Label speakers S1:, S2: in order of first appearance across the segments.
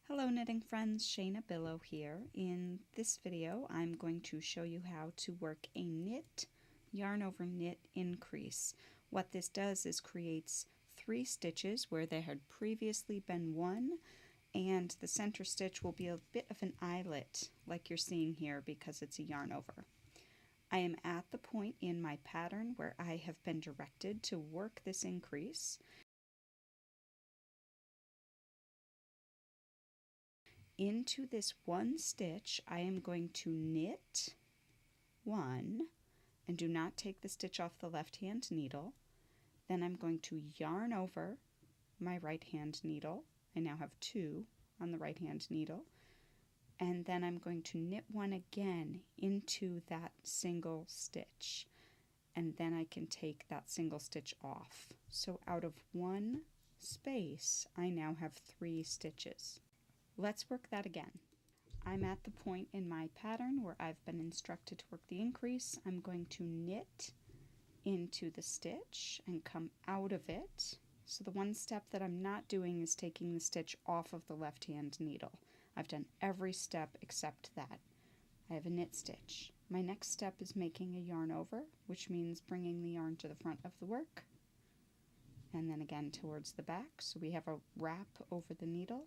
S1: Hello knitting friends, Shaina Bilow here. In this video I'm going to show you how to work a knit yarn over knit increase. What this does is creates 3 stitches where there had previously been 1, and the center stitch will be a bit of an eyelet like you're seeing here because it's a yarn over. I am at the point in my pattern where I have been directed to work this increase. Into this one stitch I am going to knit 1, and do not take the stitch off the left hand needle. Then I'm going to yarn over my right hand needle. I now have 2 on the right hand needle, and then I'm going to knit 1 again into that single stitch, and then I can take that single stitch off. So out of 1 space I now have 3 stitches. Let's work that again. I'm at the point in my pattern where I've been instructed to work the increase. I'm going to knit into the stitch and come out of it. So the one step that I'm not doing is taking the stitch off of the left hand needle. I've done every step except that. I have a knit stitch. My next step is making a yarn over, which means bringing the yarn to the front of the work and then again towards the back. So we have a wrap over the needle.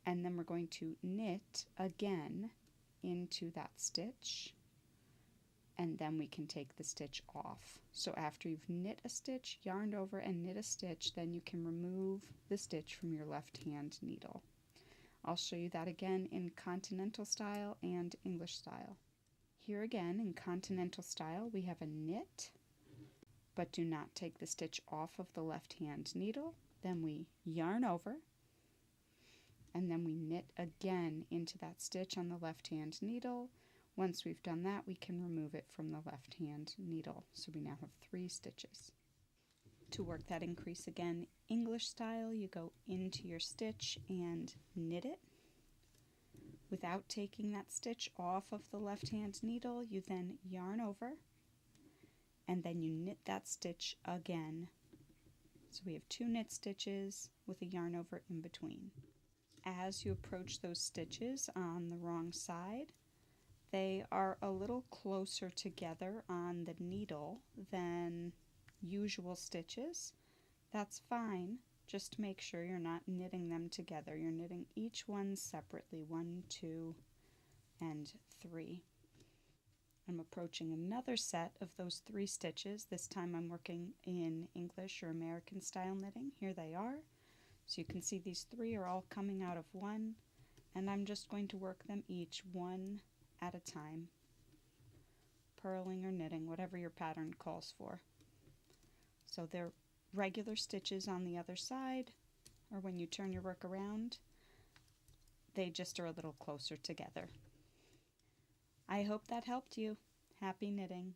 S1: And then we're going to knit again into that stitch, and then we can take the stitch off. So after you've knit a stitch, yarned over, and knit a stitch, then you can remove the stitch from your left hand needle. I'll show you that again in continental style and English style. Here again in continental style we have a knit, but do not take the stitch off of the left hand needle. Then we yarn over, and then we knit again into that stitch on the left hand needle. Once we've done that, we can remove it from the left hand needle. So we now have 3 stitches. To work that increase again, English style, you go into your stitch and knit it. Without taking that stitch off of the left hand needle, you then yarn over, and then you knit that stitch again. So we have 2 knit stitches with a yarn over in between. As you approach those stitches on the wrong side, they are a little closer together on the needle than usual stitches. That's fine. Just make sure you're not knitting them together. You're knitting each one separately, 1, 2, and 3. I'm approaching another set of those 3 stitches. This time I'm working in English or American style knitting. Here they are. So you can see these 3 are all coming out of 1, and I'm just going to work them each one at a time, purling or knitting, whatever your pattern calls for. So they're regular stitches on the other side, or when you turn your work around, they just are a little closer together. I hope that helped you. Happy knitting!